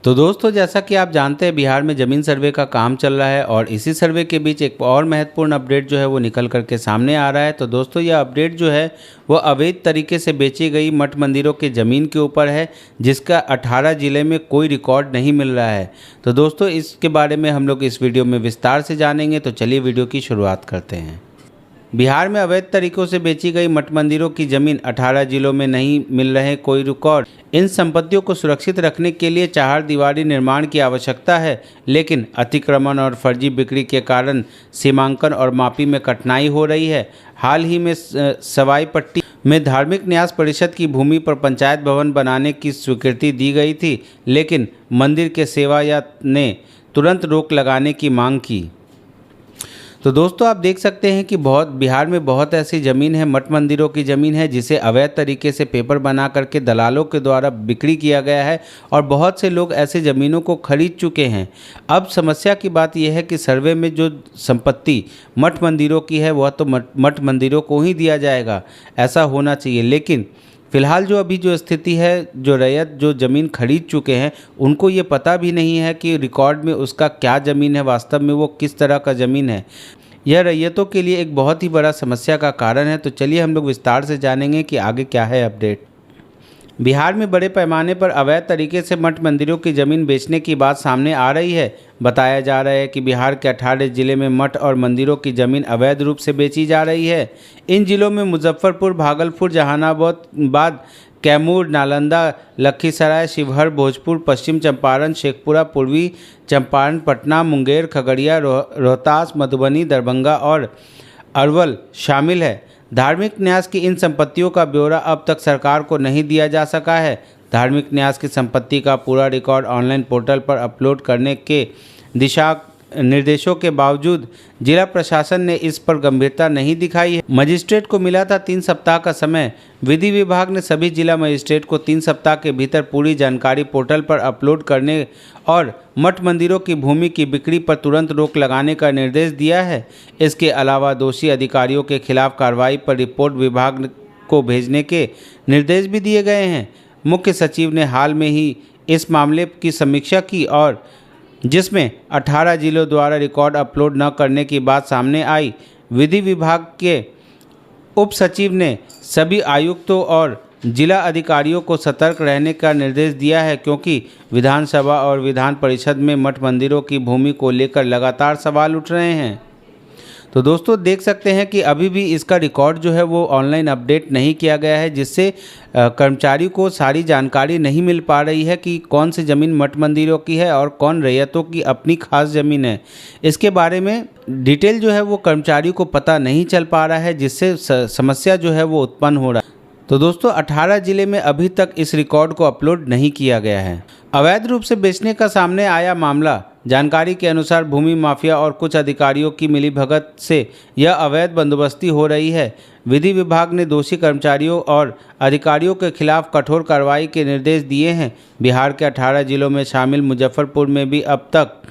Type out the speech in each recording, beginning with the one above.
तो दोस्तों, जैसा कि आप जानते हैं, बिहार में ज़मीन सर्वे का काम चल रहा है और इसी सर्वे के बीच एक और महत्वपूर्ण अपडेट जो है वो निकल करके सामने आ रहा है। तो दोस्तों, यह अपडेट जो है वो अवैध तरीके से बेची गई मठ मंदिरों की ज़मीन के ऊपर है, जिसका 18 ज़िले में कोई रिकॉर्ड नहीं मिल रहा है। तो दोस्तों, इसके बारे में हम लोग इस वीडियो में विस्तार से जानेंगे। तो चलिए वीडियो की शुरुआत करते हैं। बिहार में अवैध तरीकों से बेची गई मठ मंदिरों की जमीन 18 जिलों में नहीं मिल रहे कोई रिकॉर्ड। इन संपत्तियों को सुरक्षित रखने के लिए चार दीवारी निर्माण की आवश्यकता है, लेकिन अतिक्रमण और फर्जी बिक्री के कारण सीमांकन और मापी में कठिनाई हो रही है। हाल ही में सवाई पट्टी में धार्मिक न्यास परिषद की भूमि पर पंचायत भवन बनाने की स्वीकृति दी गई थी, लेकिन मंदिर के सेवायत ने तुरंत रोक लगाने की मांग की। तो दोस्तों, आप देख सकते हैं कि बिहार में बहुत ऐसी ज़मीन है, मठ मंदिरों की ज़मीन है, जिसे अवैध तरीके से पेपर बना करके दलालों के द्वारा बिक्री किया गया है और बहुत से लोग ऐसे ज़मीनों को खरीद चुके हैं। अब समस्या की बात यह है कि सर्वे में जो संपत्ति मठ मंदिरों की है वह तो मठ मंदिरों को ही दिया जाएगा, ऐसा होना चाहिए। लेकिन फ़िलहाल जो स्थिति है, जो रैयत जो ज़मीन खरीद चुके हैं उनको ये पता भी नहीं है कि रिकॉर्ड में उसका क्या ज़मीन है, वास्तव में वो किस तरह का ज़मीन है। यह रैयतों के लिए एक बहुत ही बड़ा समस्या का कारण है। तो चलिए हम लोग विस्तार से जानेंगे कि आगे क्या है अपडेट। बिहार में बड़े पैमाने पर अवैध तरीके से मठ मंदिरों की ज़मीन बेचने की बात सामने आ रही है। बताया जा रहा है कि बिहार के 18 जिले में मठ और मंदिरों की ज़मीन अवैध रूप से बेची जा रही है। इन जिलों में मुजफ्फरपुर, भागलपुर, जहानाबाद, कैमूर, नालंदा, लखीसराय, शिवहर, भोजपुर, पश्चिम चंपारण, शेखपुरा, पूर्वी चंपारण, पटना, मुंगेर, खगड़िया, रोहतास, मधुबनी, दरभंगा और अरवल शामिल है। धार्मिक न्यास की इन संपत्तियों का ब्यौरा अब तक सरकार को नहीं दिया जा सका है। धार्मिक न्यास की संपत्ति का पूरा रिकॉर्ड ऑनलाइन पोर्टल पर अपलोड करने के दिशा निर्देशों के बावजूद जिला प्रशासन ने इस पर गंभीरता नहीं दिखाई है। मजिस्ट्रेट को मिला था 3 सप्ताह का समय। विधि विभाग ने सभी जिला मजिस्ट्रेट को 3 सप्ताह के भीतर पूरी जानकारी पोर्टल पर अपलोड करने और मठ मंदिरों की भूमि की बिक्री पर तुरंत रोक लगाने का निर्देश दिया है। इसके अलावा दोषी अधिकारियों के खिलाफ कार्रवाई पर रिपोर्ट विभाग को भेजने के निर्देश भी दिए गए हैं। मुख्य सचिव ने हाल में ही इस मामले की समीक्षा की और जिसमें 18 जिलों द्वारा रिकॉर्ड अपलोड न करने की बात सामने आई। विधि विभाग के उप सचिव ने सभी आयुक्तों और जिला अधिकारियों को सतर्क रहने का निर्देश दिया है, क्योंकि विधानसभा और विधान परिषद में मठ मंदिरों की भूमि को लेकर लगातार सवाल उठ रहे हैं। तो दोस्तों, देख सकते हैं कि अभी भी इसका रिकॉर्ड जो है वो ऑनलाइन अपडेट नहीं किया गया है, जिससे कर्मचारी को सारी जानकारी नहीं मिल पा रही है कि कौन सी ज़मीन मठ मंदिरों की है और कौन रैयतों की अपनी खास ज़मीन है। इसके बारे में डिटेल जो है वो कर्मचारी को पता नहीं चल पा रहा है, जिससे समस्या जो है वो उत्पन्न हो रहा है। तो दोस्तों, 18 जिले में अभी तक इस रिकॉर्ड को अपलोड नहीं किया गया है। अवैध रूप से बेचने का सामने आया मामला। जानकारी के अनुसार भूमि माफिया और कुछ अधिकारियों की मिलीभगत से यह अवैध बंदोबस्ती हो रही है। विधि विभाग ने दोषी कर्मचारियों और अधिकारियों के खिलाफ कठोर कार्रवाई के निर्देश दिए हैं। बिहार के 18 जिलों में शामिल मुजफ्फरपुर में भी अब तक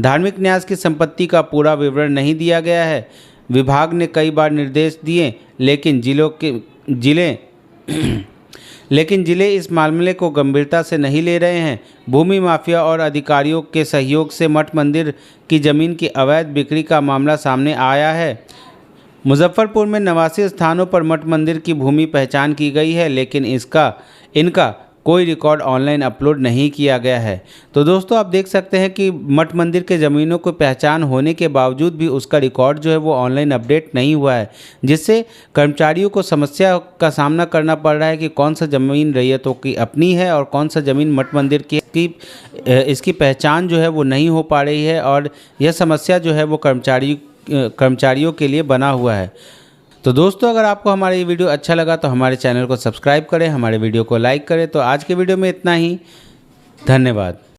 धार्मिक न्यास की संपत्ति का पूरा विवरण नहीं दिया गया है। विभाग ने कई बार निर्देश दिए, लेकिन जिले इस मामले को गंभीरता से नहीं ले रहे हैं। भूमि माफिया और अधिकारियों के सहयोग से मठ मंदिर की जमीन की अवैध बिक्री का मामला सामने आया है। मुजफ्फरपुर में 89 स्थानों पर मठ मंदिर की भूमि पहचान की गई है, लेकिन इनका कोई रिकॉर्ड ऑनलाइन अपलोड नहीं किया गया है। तो दोस्तों, आप देख सकते हैं कि मठ मंदिर के ज़मीनों को पहचान होने के बावजूद भी उसका रिकॉर्ड जो है वो ऑनलाइन अपडेट नहीं हुआ है, जिससे कर्मचारियों को समस्या का सामना करना पड़ रहा है कि कौन सा ज़मीन रैयतों की अपनी है और कौन सा ज़मीन मठ मंदिर की। इसकी पहचान जो है वो नहीं हो पा रही है और यह समस्या जो है वो कर्मचारियों के लिए बना हुआ है। तो दोस्तों, अगर आपको हमारा ये वीडियो अच्छा लगा तो हमारे चैनल को सब्सक्राइब करें, हमारे वीडियो को लाइक करें। तो आज के वीडियो में इतना ही। धन्यवाद।